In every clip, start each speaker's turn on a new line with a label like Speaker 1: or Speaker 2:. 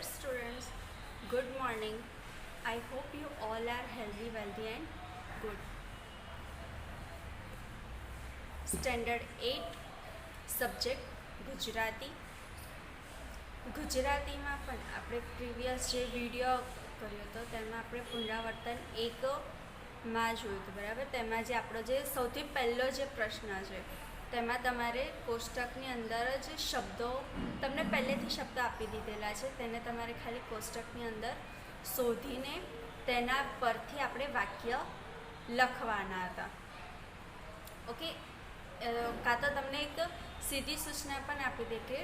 Speaker 1: students, good morning. I hope you all are healthy, wealthy, and good. Standard 8 subject Gujarati. ગુજરાતીમાં પણ આપણે previous જે video કર્યો હતો તેમાં આપણે પુનરાવર્તન એકમાં જોયું હતું, બરાબર. તેમાં જે આપણો જે સૌથી પહેલો જે પ્રશ્ન છે તેમાં તમારે કોષ્ટકની અંદર જ શબ્દો તમને પહેલેથી શબ્દ આપી દીધેલા છે, તેને તમારે ખાલી કોષ્ટકની અંદર શોધીને તેના પરથી આપણે વાક્ય લખવાના હતા. ઓકે, કાં તો તમને એક સીધી સૂચના પણ આપી દે કે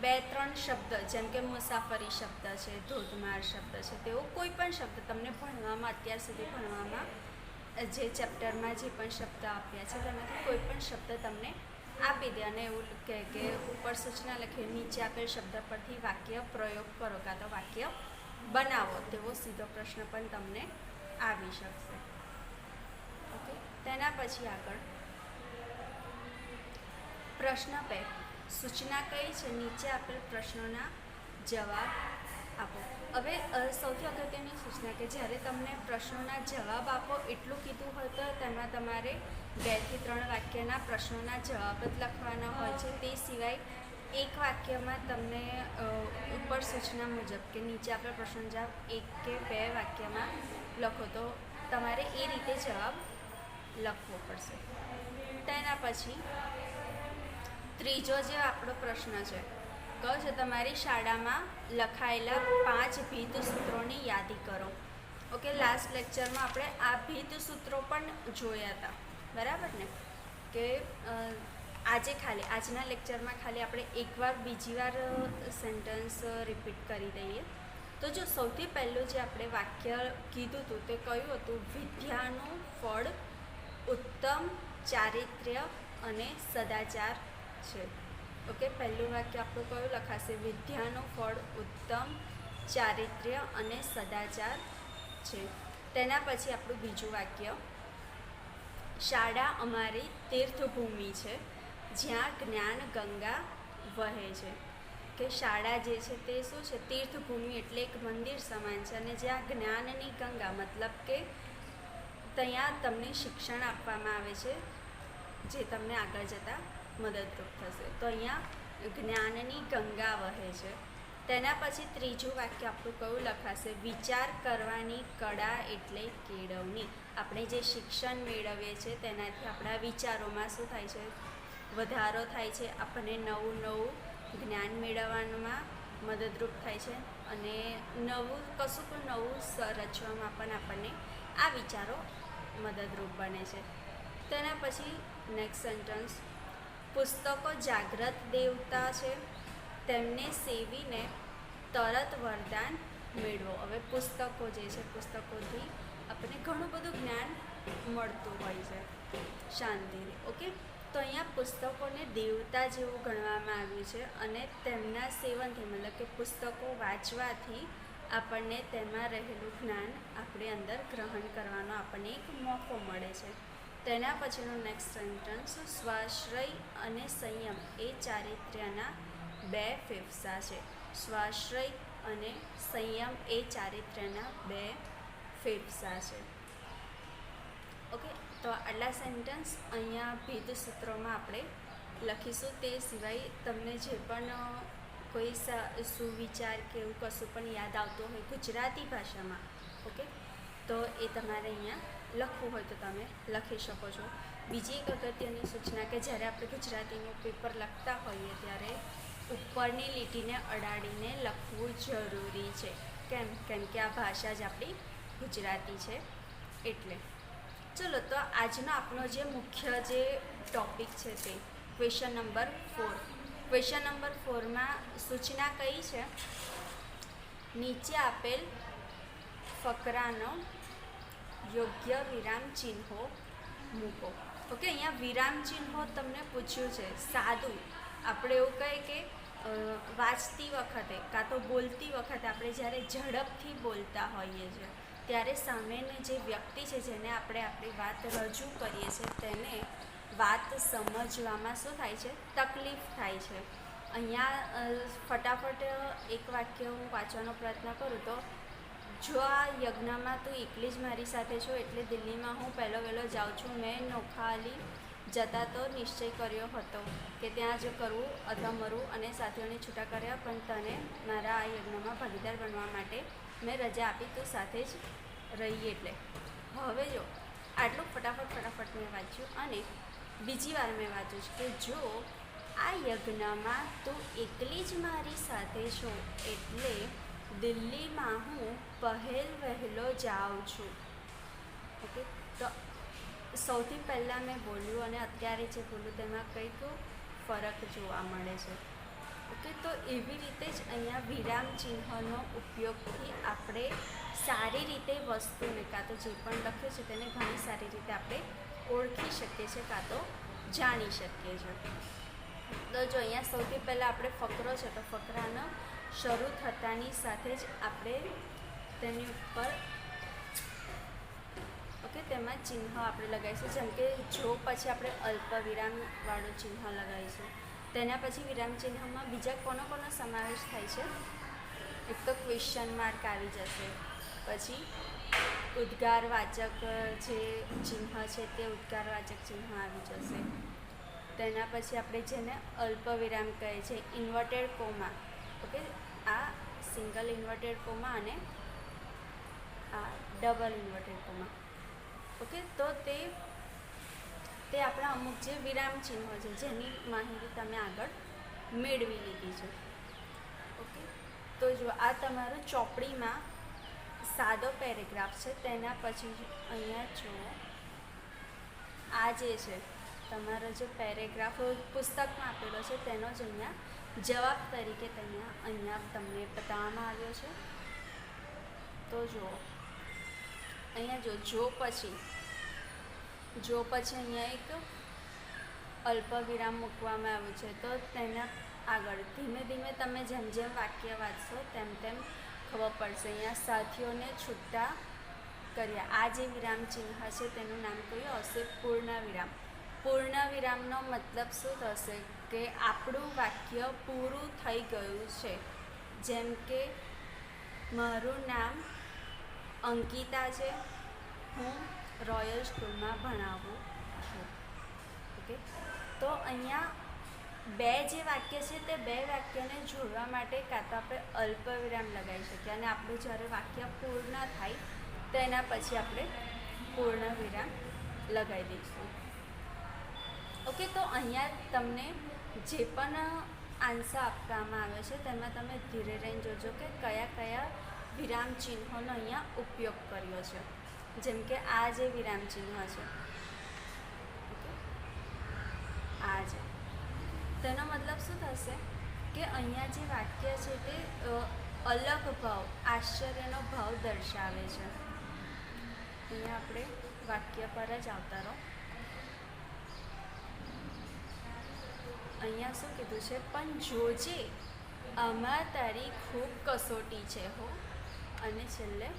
Speaker 1: 2-3 શબ્દ, જેમ કે મુસાફરી શબ્દ છે, ધોધમાર શબ્દ છે, તેવો કોઈ પણ શબ્દ તમને ભણવામાં, અત્યાર સુધી ભણવામાં જે ચેપ્ટરમાં જે પણ શબ્દ આપ્યા છે તેમાંથી કોઈ પણ શબ્દ તમને આપી દે અને એવું કહે કે ઉપર સૂચના લખી નીચે આપેલ શબ્દ પરથી વાક્ય પ્રયોગ કરો કાં તો વાક્ય બનાવો, તેવો સીધો પ્રશ્ન પણ તમને આવી શકશે. ઓકે, તેના પછી આગળ પ્રશ્ન 2, સૂચના કઈ છે? નીચે આપેલ પ્રશ્નોના જવાબ આપો. હવે સૌથી અગત્યની સૂચના કે જ્યારે તમને પ્રશ્નોના જવાબ આપો એટલું કીધું હોય તો તેમાં તમારે 2 થી 3 વાક્યના પ્રશ્નોના જવાબ જ લખવાના હોય છે. તે સિવાય એક વાક્યમાં તમને ઉપર સૂચના મુજબ કે નીચે આપણે પ્રશ્ન જવાબ 1 કે 2 વાક્યમાં લખો તો તમારે એ રીતે જવાબ લખવો પડશે. તેના પછી ત્રીજો જે આપણો પ્રશ્ન છે કહો છે તમારી શાળામાં લખાયેલા 5 ભીત સૂત્રોની યાદી કરો. ઓકે, લાસ્ટ લેક્ચરમાં આપણે આ ભીત સૂત્રો પણ જોયા હતા, બરાબર ને? કે આજના લેક્ચરમાં ખાલી આપણે એકવાર બીજી વાર સેન્ટેન્સ રિપીટ કરી દઈએ. તો જો સૌથી પહેલું જે આપણે વાક્ય કીધું હતું તે કયું હતું? વિદ્યાનું ફળ ઉત્તમ ચારિત્ર્ય અને સદાચાર છે. ઓકે, પહેલું વાક્ય આપણું કયું લખાશે? વિદ્યાનું ફળ ઉત્તમ ચારિત્ર્ય અને સદાચાર છે. તેના પછી આપણું બીજું વાક્ય, શાળા અમારી તીર્થભૂમિ છે જ્યાં જ્ઞાન ગંગા વહે છે. કે શાળા જે છે તે શું છે? તીર્થભૂમિ એટલે એક મંદિર સમાન છે અને જ્યાં જ્ઞાનની ગંગા મતલબ કે ત્યાં તમને શિક્ષણ આપવામાં આવે છે જે તમને આગળ જતાં મદદરૂપ થશે. તો અહીંયા જ્ઞાનની ગંગા વહે છે. તેના પછી ત્રીજું વાક્ય આપણું કયું લખાશે? વિચાર કરવાની કળા એટલે કેળવણી. આપણે જે શિક્ષણ મેળવીએ છીએ તેનાથી આપણા વિચારોમાં શું થાય છે? વધારો થાય છે. આપણને નવું જ્ઞાન મેળવવામાં મદદરૂપ થાય છે અને કશું પણ નવું રચવામાં પણ આપણને આ વિચારો મદદરૂપ બને છે. તેના પછી નેક્સ્ટ સેન્ટન્સ, પુસ્તકો જાગ્રત દેવતા છે, તેમને સેવીને તરત વરદાન મેળવો. હવે પુસ્તકો જે છે, પુસ્તકોથી આપણને ઘણું બધું જ્ઞાન મળતું હોય છે શાંતિથી. ઓકે, તો અહીંયા પુસ્તકોને દેવતા જેવું ગણવામાં આવ્યું છે અને તેમના સેવનથી મતલબ કે પુસ્તકો વાંચવાથી આપણને તેમાં રહેલું જ્ઞાન આપણે અંદર ગ્રહણ કરવાનો આપણને એક મોકો મળે છે. તેના પછીનું નેક્સ્ટ સેન્ટન્સ, સ્વાશ્રય અને સંયમ એ ચારિત્ર્યના 2 ફેફસા છે. સ્વાશ્રય અને સંયમ એ ચારિત્ર્યના 2 ફેફસા છે. ઓકે, તો આટલા સેન્ટન્સ અહીંયા ભેદ સૂત્રોમાં આપણે લખીશું. તે સિવાય તમને જે પણ કોઈ સુવિચાર કે એવું કશું પણ યાદ આવતું હોય ગુજરાતી ભાષામાં, ઓકે, તો એ તમારે અહીંયા લખવું હોય તો તમે લખી શકો છો. બીજી એક અગત્યની સૂચના કે જ્યારે આપણે ગુજરાતીનું પેપર લખતા હોઈએ ત્યારે ઉપરની લીટીને અડાડીને લખવું જરૂરી છે. કેમ કે આ ભાષા જ આપણી ગુજરાતી છે એટલે. ચલો, તો આજનો આપણો જે મુખ્ય જે ટૉપિક છે તે ક્વેશ્ચન નંબર 4. ક્વેશ્ચન નંબર 4માં સૂચના કઈ છે? નીચે આપેલ ફકરાનો યોગ્ય વિરામ ચિહ્નો મૂકો. ઓકે, અહીંયા વિરામ ચિહ્નો તમને પૂછ્યું છે. સાદું આપણે એવું કહીએ કે વાંચતી વખતે કાં તો બોલતી વખતે આપણે જ્યારે ઝડપથી બોલતા હોઈએ છીએ ત્યારે સામેની જે વ્યક્તિ છે જેને આપણે આપણી વાત રજૂ કરીએ છીએ તેને વાત સમજવામાં શું થાય છે? તકલીફ થાય છે. અહીંયા ફટાફટ એક વાક્ય હું વાંચવાનો પ્રયત્ન કરું તો, જો આ યજ્ઞમાં તું એકલી જ મારી સાથે છો એટલે દિલ્હીમાં હું પહેલો વહેલો જાઉં છું. મેં નોખાલી જતા તો નિશ્ચય કર્યો હતો કે ત્યાં જ કરવું અથવા મરવું અને સાથીઓને છૂટા કર્યા, પણ તને મારા આ યજ્ઞમાં ભાગીદાર બનવા માટે મેં રજા આપી, તું સાથે જ રહી. એટલે હવે જો આટલું ફટાફટ મેં વાંચ્યું અને બીજી વાર મેં વાંચ્યું છે કે જો આ યજ્ઞમાં તું એકલી જ મારી સાથે છો એટલે દિલ્હીમાં હું વહેલો જાઉં છું. ઓકે, તો સૌથી પહેલાં મેં બોલ્યું અને અત્યારે જે બોલ્યું તેમાં કંઈક ફરક જોવા મળે છે. ઓકે, તો એવી રીતે જ અહીંયા વિરામ ચિહ્નનો ઉપયોગથી આપણે સારી રીતે વસ્તુને કાં તો જે પણ લખ્યું છે તેને ઘણી સારી રીતે આપણે ઓળખી શકીએ છીએ કાં તો જાણી શકીએ છીએ. તો જો અહીંયા સૌથી પહેલાં આપણે ફકરો છે તો ફકરાનો શરૂ થતાની સાથે જ આપણે તેની ઉપર ઓકે તેમાં ચિહ્ન આપણે લગાવીશું. જેમ કે જો પછી આપણે અલ્પ વિરામવાળું ચિહ્ન લગાવીશું. તેના પછી વિરામ ચિહ્નમાં બીજા કોનો સમાવેશ થાય છે? એક તો ક્વેશ્ચન માર્ક આવી જશે, પછી ઉદ્ગારવાચક જે ચિહ્ન છે તે ઉદ્ગારવાચક ચિહ્ન આવી જશે. તેના પછી આપણે જેને અલ્પ વિરામ કહે છે ઇન્વર્ટેડ કોમા. ઓકે, આ સિંગલ ઇન્વર્ટેડ કોમા અને આ ડબલ ઇન્વર્ટેડ કોમા. ઓકે, તો તે આપણા અમુક જે વિરામ ચિહ્નો છે જેની માહિતી તમે આગળ મેળવી લીધી છે. ઓકે, તો જો આ તમારું ચોપડીમાં સાદો પેરેગ્રાફ છે. તેના પછી અહીંયા જુઓ આ જે છે તમારો જે પેરેગ્રાફ પુસ્તકમાં આપેલો છે તેનો જ અહીંયા જવાબ તરીકે અહીંયા તમને બતાવવામાં આવ્યો છે. તો જુઓ અહીંયા જો પછી અહીંયા એક અલ્પ વિરામ મૂકવામાં આવ્યું છે. તો તેના આગળ ધીમે ધીમે તમે જેમ જેમ વાક્ય વાંચશો તેમ તેમ ખબર પડશે. અહીંયા સાથીઓને છૂટા કર્યા, આ જે વિરામ ચિહ્ન છે તેનું નામ કયું હશે? પૂર્ણ વિરામ. પૂર્ણ વિરામનો મતલબ શું થશે કે આપણું વાક્ય પૂરું થઈ ગયું છે. જેમ કે મારું નામ અંકિતા છે, હું રોયલ સ્કૂલમાં ભણાવું છું. ઓકે, તો અહીંયા બે જે વાક્ય છે તે બે વાક્યને જોડવા માટે કાં તો આપણે અલ્પ વિરામ લગાવી શકીએ અને આપણું જ્યારે વાક્ય પૂર્ણ થાય તેના પછી આપણે પૂર્ણ વિરામ લગાવી દઈશું. ઓકે, તો અહીંયા તમને જે પણ આન્સર આપવામાં આવે છે તેમાં તમે ધીરે રહીને જોજો કે કયા વિરામ ચિહ્નોનો અહીંયા ઉપયોગ કર્યો છે. જેમ કે આ જે વિરામ ચિહ્ન છે, ઓકે, આ જે તેનો મતલબ શું થશે કે અહીંયા જે વાક્ય છે તે અલગ ભાવ, આશ્ચર્યનો ભાવ દર્શાવે છે. અહીંયા આપણે વાક્ય પર જ આવતા રહો. અહીંયા શું કીધું છે? પણ જોજે આમાં તારી ખૂબ કસોટી છે હો. અને છેલ્લે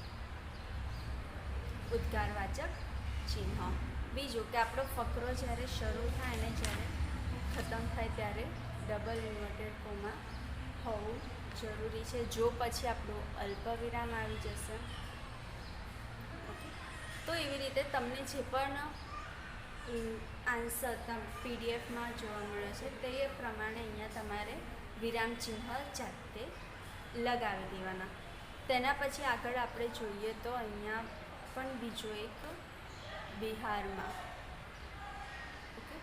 Speaker 1: ઉદ્ગારવાચક ચિહ્ન. બીજું કે આપણો ફકરો જ્યારે શરૂ થાય અને જ્યારે ખતમ થાય ત્યારે ડબલ ઇન્વર્ટેડ કોમા હોવું જરૂરી છે. જો પછી આપણું અલ્પ વિરામ આવી જશે. ઓકે, તો એવી રીતે તમને જે પણ આન્સર પીડીએફમાં જોવા મળે છે તે પ્રમાણે અહીંયા તમારે વિરામ ચિહ્ન જાતે લગાવી દેવાના. તેના પછી આગળ આપણે જોઈએ તો અહીંયા પણ બીજો એક બિહારમાં. ઓકે,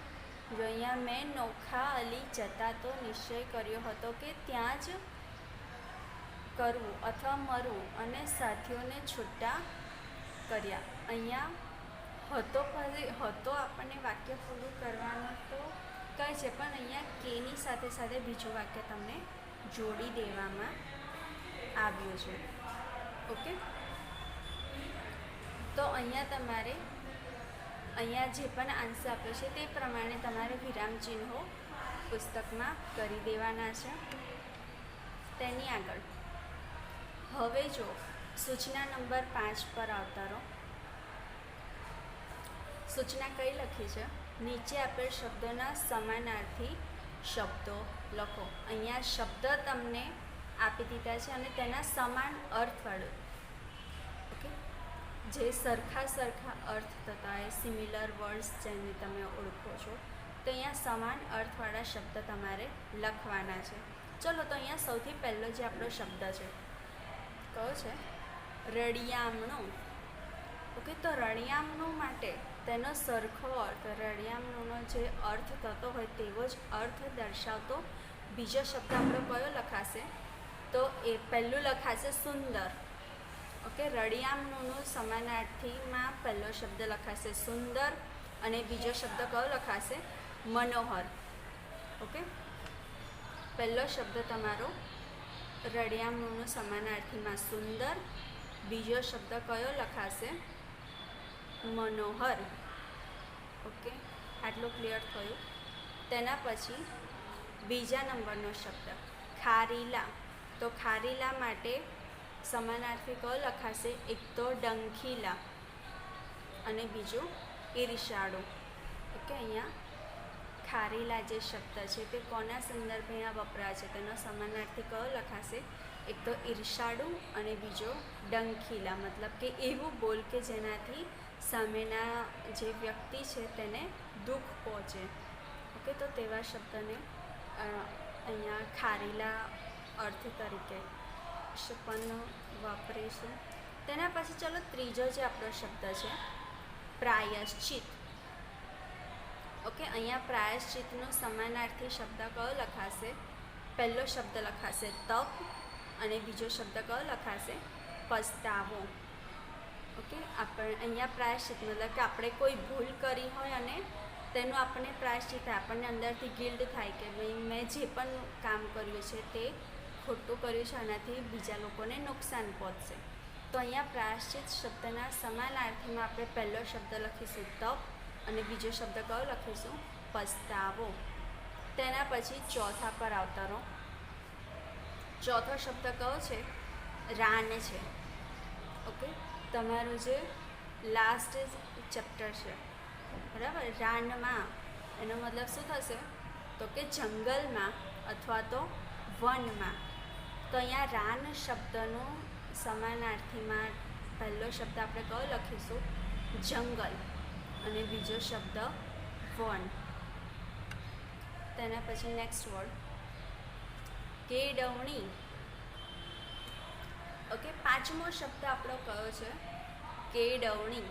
Speaker 1: જો અહીંયા મેં નોખા અલી જતા તો નિશ્ચય કર્યો હતો કે ત્યાં જ કરવું અથવા મરવું અને સાથીઓને છૂટા કર્યા. અહીંયા હતો આપણને વાક્ય પૂરું કરવાનું તો કહે છે, પણ અહીંયા કેની સાથે સાથે બીજું વાક્ય તમને જોડી દેવામાં આવ્યું છે. ઓકે, તો અહીંયા જે પણ આન્સર આપ્યો છે તે પ્રમાણે તમારે વિરામ ચિહ્નો પુસ્તકમાં કરી દેવાના છે. તેની આગળ હવે જો સૂચના નંબર 5 પર આવતા રહો. સૂચના કઈ લખી છે? નીચે આપેલ શબ્દોના સમાનાર્થી શબ્દો લખો. અહીંયા શબ્દ તમને આપી દીધા છે અને તેના સમાન અર્થવાળો, ઓકે, જે સરખા અર્થ થતા હોય, સિમિલર વર્ડ્સ જેને તમે ઓળખો છો, તો અહીંયા સમાન અર્થવાળા શબ્દ તમારે લખવાના છે. ચલો, તો અહીંયા સૌથી પહેલો જે આપણો શબ્દ છે કયો છે? રળિયામણું. ઓકે, તો રળિયામણું માટે તેનો સરખો અર્થ, રળિયામણુંનો જે અર્થ થતો હોય તેવો જ અર્થ દર્શાવતો બીજો શબ્દ આપણો કયો લખાશે? તો એ પહેલું લખાશે સુંદર. ઓકે, રળિયામણુંનું સમાનાર્થીમાં પહેલો શબ્દ લખાશે સુંદર અને બીજો શબ્દ કયો લખાશે? મનોહર. ઓકે, પહેલો શબ્દ તમારો રળિયામણુંનું સમાનાર્થીમાં સુંદર, બીજો શબ્દ કયો લખાશે? મનોહર. ઓકે, આટલું ક્લિયર થયું. તેના પછી બીજા નંબરનો શબ્દ ખારીલા. તો ખારીલા માટે સમાનાર્થી કયો લખાશે? એક તો ડંખીલા અને બીજું ઈર્ષાળુ. ઓકે, અહીંયા ખારીલા જે શબ્દ છે તે કોના સંદર્ભે અહીંયા વપરાય છે? તેનો સમાનાર્થી કયો લખાશે? એક તો ઈર્ષાળુ અને બીજો ડંખીલા, મતલબ કે એવું બોલ કે જેનાથી સામેના જે વ્યક્તિ છે તેને દુઃખ પહોંચે. ઓકે, તો તેવા શબ્દને અહીંયા ખારીલા અર્થ તરીકે પણ વાપરીશું. તેના પછી ચલો ત્રીજો જે આપણો શબ્દ છે પ્રાયશ્ચિત. ઓકે, અહીંયા પ્રાયશ્ચિતનો સમાનાર્થી શબ્દ કયો લખાશે? પહેલો શબ્દ લખાશે તપ અને બીજો શબ્દ કયો લખાશે? પસ્તાવો. ઓકે, આપણે અહીંયા પ્રાયશ્ચિત મતલબ કે આપણે કોઈ ભૂલ કરી હોય અને તેનું આપણને પ્રાયશ્ચિત થાય, આપણને અંદરથી ગિલ્ટ થાય કે ભાઈ મેં જે પણ કામ કર્યું છે તે ખોટું કર્યું છે, આનાથી બીજા લોકોને નુકસાન પહોંચશે. તો અહીંયા પ્રાયશ્ચિત શબ્દના સમાનાર્થીમાં આપણે પહેલો શબ્દ લખીશું તપ અને બીજો શબ્દ કયો લખીશું? પસ્તાવો. તેના પછી ચોથા પર આવતા રહો. ચોથો શબ્દ કયો છે? રાન છે. ઓકે, તમારું જે લાસ્ટ ચેપ્ટર છે, બરાબર, રાનમાં એનો મતલબ શું થશે? તો કે જંગલમાં અથવા તો વનમાં. તો અહીંયા રાન શબ્દનો સમાનાર્થીમાં પહેલો શબ્દ આપણે કયો લખીશું? જંગલ અને બીજો શબ્દ વન. તેના પછી નેક્સ્ટ વર્ડ કેળવણી. ઓકે, પાંચમો શબ્દ આપણો કયો છે? કેળવણી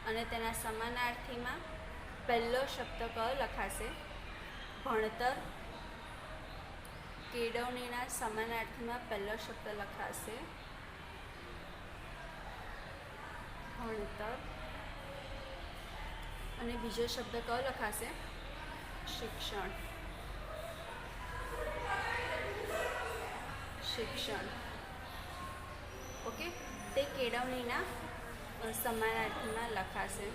Speaker 1: અને તેના સમાનાર્થીમાં પહેલો શબ્દ કયો લખાશે? ભણતર. કેળવણીના સમાનાર્થીમાં પહેલો શબ્દ લખાશે ભણતર અને બીજો શબ્દ કયો લખાશે? શિક્ષણ. શિક્ષણ. ઓકે, તે કેળવણીના સમાનાર્થીમાં લખાશે.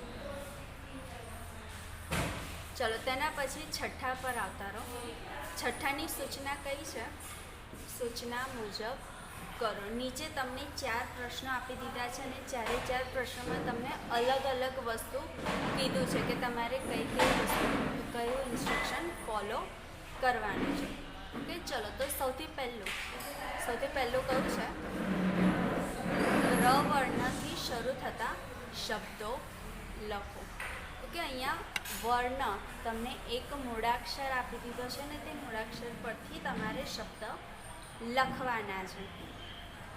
Speaker 1: ચલો, તેના પછી છઠ્ઠા પર આવતા રહો. છઠ્ઠાની સૂચના કઈ છે? સૂચના મુજબ કરો. નીચે તમને 4 પ્રશ્નો આપી દીધા છે અને ચારે 4 પ્રશ્નોમાં તમને અલગ અલગ વસ્તુ કીધું છે કે તમારે કઈ વસ્તુ, કયું ઇન્સ્ટ્રક્શન ફોલો કરવાનું છે. ઓકે, ચલો, તો સૌથી પહેલું કયું છે? ર વર્ણથી શરૂ થતા શબ્દો લખો. ઓકે, અહીંયા વર્ણ તમને એક મૂળાક્ષર આપી દીધો છે ને તે મૂળાક્ષર પરથી તમારે શબ્દ લખવાના છે.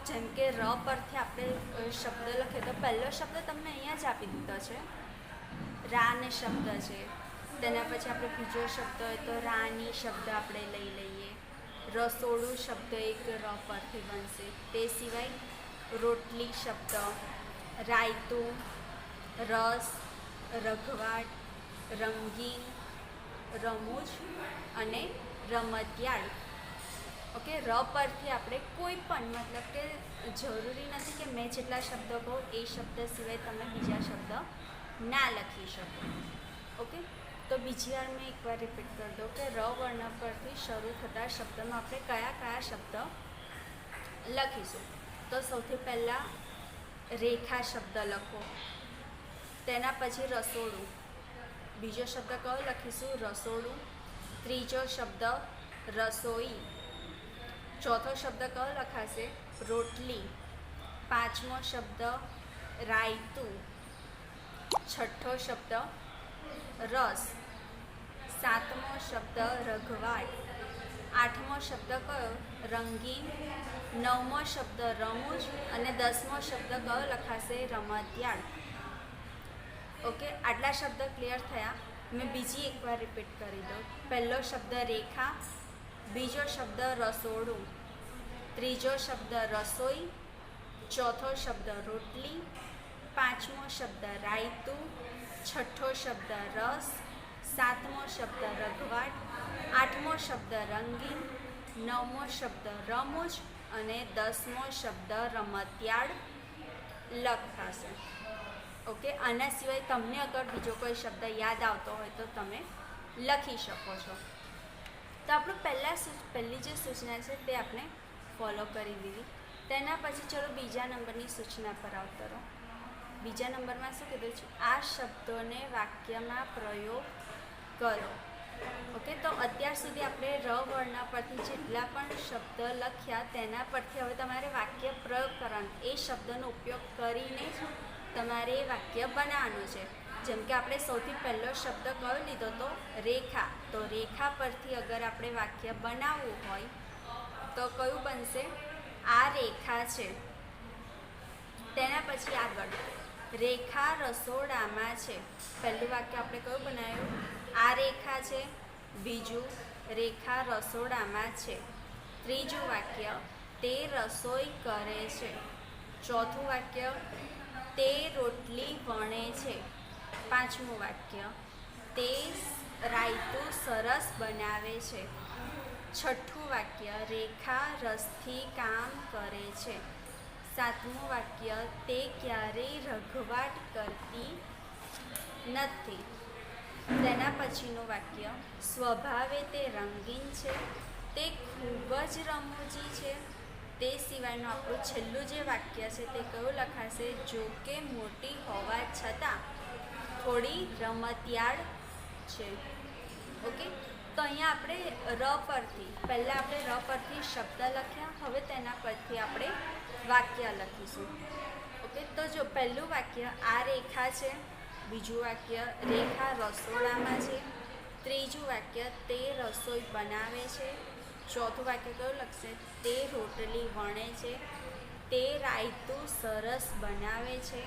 Speaker 1: જેમ કે ર પરથી આપણે શબ્દ લખીએ તો પહેલો શબ્દ તમને અહીંયા જ આપી દીધો છે, રાન શબ્દ છે. તેના પછી આપણે બીજો શબ્દ હોય તો રાની શબ્દ આપણે લઈ લઈએ. રસોડું શબ્દ એક ર પરથી બનશે. તે સિવાય રોટલી શબ્દ, રાયતું, રસ, રઘવાટ, રંગીન, રમૂજ અને રમતિયાળ. ઓકે, ર પરથી આપણે કોઈ પણ, મતલબ કે જરૂરી નથી કે મેં જેટલા શબ્દો કહું એ શબ્દ સિવાય તમે બીજા શબ્દ ના લખી શકો. ઓકે, તો બીજી વાર મેં એકવાર રિપીટ કરી દઉં કે ર વર્ણ પરથી શરૂ થતા શબ્દમાં આપણે કયા કયા શબ્દ લખીશું. તો સૌથી પહેલાં રેખા શબ્દ લખો. તેના પછી રસોડું. બીજો શબ્દ કયો લખીશું? રસોડું. ત્રીજો શબ્દ રસોઈ, ચોથો શબ્દ કયો લખાશે? રોટલી, પાંચમો શબ્દ રાયતું, છઠ્ઠો શબ્દ રસ, સાતમો શબ્દ રઘવાટ, આઠમો શબ્દ કયો? રંગીન, નવમો શબ્દ રમૂજ અને દસમો શબ્દ કયો લખાશે? રમતિયાળ. ઓકે, આટલા શબ્દ ક્લિયર થયા. મેં બીજી એકવાર રિપીટ કરી દઉં. પહેલો શબ્દ રેખા, બીજો શબ્દ રસોડું, ત્રીજો શબ્દ રસોઈ, ચોથો શબ્દ રોટલી, પાંચમો શબ્દ રાયતું, છઠ્ઠો શબ્દ રસ, સાતમો શબ્દ રઘવાટ, આઠમો શબ્દ રંગીન, નવમો શબ્દ રમૂજ અને દસમો શબ્દ રમતિયાળ લખાશે. ઓકે, આના સિવાય તમને અગર બીજો કોઈ શબ્દ યાદ આવતો હોય તો તમે લખી શકો છો. તો આપણું પહેલી જે સૂચના છે તે આપણે ફોલો કરી દીધી. તેના પછી ચલો બીજા નંબરની સૂચના પર આવતા રહો. બીજા નંબરમાં શું કીધું છે? આ શબ્દોને વાક્યમાં પ્રયોગ કરો. ઓકે, તો અત્યાર સુધી આપણે ર વર્ણ પરથી જેટલા પણ શબ્દ લખ્યા તેના પરથી હવે તમારે વાક્ય પ્રયોગ કરવાનો. એ શબ્દનો ઉપયોગ કરીને જ તમારે એ વાક્ય બનાવવાનું છે. જેમ કે આપણે સૌથી પહેલો શબ્દ કયો લીધો તો? રેખા. તો રેખા પરથી અગર આપણે વાક્ય બનાવવું હોય તો કયું બનશે? આ રેખા છે. તેના પછી આગળ રેખા રસોડામાં છે. પહેલું વાક્ય આપણે કયું બનાવ્યું? આ રેખા છે. બીજું રેખા રસોડામાં છે. ત્રીજું વાક્ય તે રસોઈ કરે છે. ચોથું વાક્ય તે રોટલી વણે છે. પાંચમું વાક્ય તે રાયતું સરસ બનાવે છે. છઠ્ઠું વાક્ય રેખા રસથી કામ કરે છે. સાતમું વાક્ય તે ક્યારેય રઘવાટ કરતી નથી. તેના પછીનું વાક્ય સ્વભાવે તે રંગીન છે, તે ખૂબ જ રમૂજી છે. તે સિવાયનું આપણું છેલ્લું જે વાક્ય છે તે કયું લખાશે? જો કે મોટી હોવા છતાં થોડી રમતિયાળ છે. ઓકે, તો અહીંયા આપણે પહેલાં આપણે ર પરથી શબ્દ લખ્યા. હવે તેના પરથી આપણે વાક્ય લખીશું. ઓકે, તો જો પહેલું વાક્ય આ રેખા છે. બીજું વાક્ય રેખા રસોડામાં છે. ત્રીજું વાક્ય તે રસોઈ બનાવે છે. ચોથું વાક્ય કયું લખશે? તે રોટલી વણે છે. તે રાયતું સરસ બનાવે છે.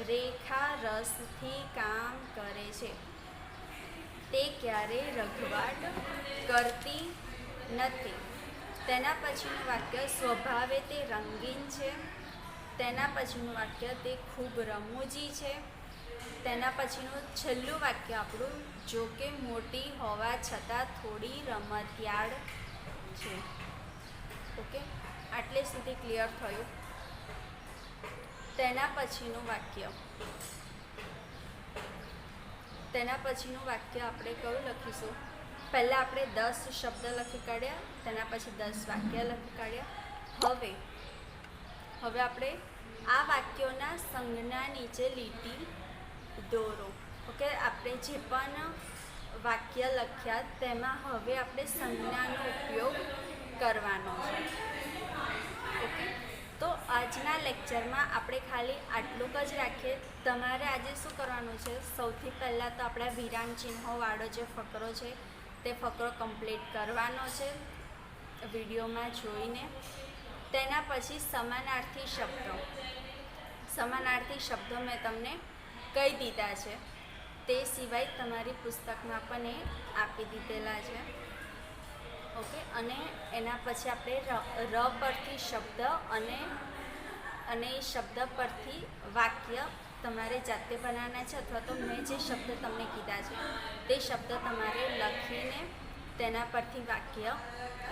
Speaker 1: રેખા રસથી કામ કરે છે. તે ક્યારેય રઘવાટ કરતી નથી. તેના પછીનું વાક્ય સ્વભાવે તે રંગીન છે. તેના પછીનું વાક્ય તે ખૂબ રમૂજી છે. તેના પછીનું છેલ્લું વાક્ય આપણું જો કે મોટી હોવા છતાં થોડી રમતિયાળ છે. ઓકે, આટલે સુધી ક્લિયર થયું. તેના પછીનું વાક્ય આપણે કયું લખીશું? પહેલાં આપણે 10 શબ્દ લખી કાઢ્યા, તેના પછી 10 વાક્ય લખી કાઢ્યા. હવે આપણે આ વાક્યોના સંજ્ઞા નીચે લીટી દોરો. ઓકે, આપણે જે પણ વાક્ય લખ્યા તેમાં હવે આપણે સંજ્ઞાનો ઉપયોગ કરવાનો છે. ઓકે, તો આજના લેક્ચરમાં આપણે ખાલી આટલું જ રાખીએ. તમારે આજે શું કરવાનું છે? સૌથી પહેલાં તો આપણા વિરામ ચિહ્નોવાળો જે ફકરો છે તે ફકરો કમ્પ્લીટ કરવાનો છે વિડીયોમાં જોઈને. તેના પછી સમાનાર્થી શબ્દો મેં તમને કહી દીધા છે. તે સિવાય તમારી પુસ્તકમાં પણ એ આપી દીધેલા છે. ઓકે, અને એના પછી આપણે ર પરથી શબ્દ અને એ શબ્દ પરથી વાક્ય તમારે જાતે બનાવવાના છે, અથવા તો મેં જે શબ્દ તમને કીધા છે તે શબ્દ તમારે લખીને તેના પરથી વાક્ય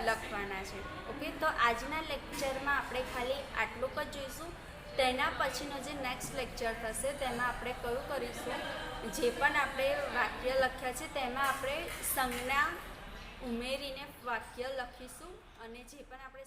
Speaker 1: લખવાના છે. ઓકે, તો આજના લેક્ચરમાં આપણે ખાલી આટલું જ જોઈશું. તેના પછીનો જે નેક્સ્ટ લેક્ચર થશે તેમાં આપણે કયું કરીશું? જે પણ આપણે વાક્ય લખ્યા છે તેમાં આપણે સંજ્ઞા ઉમેરીને વાક્ય લખીશું અને જે પણ આપણે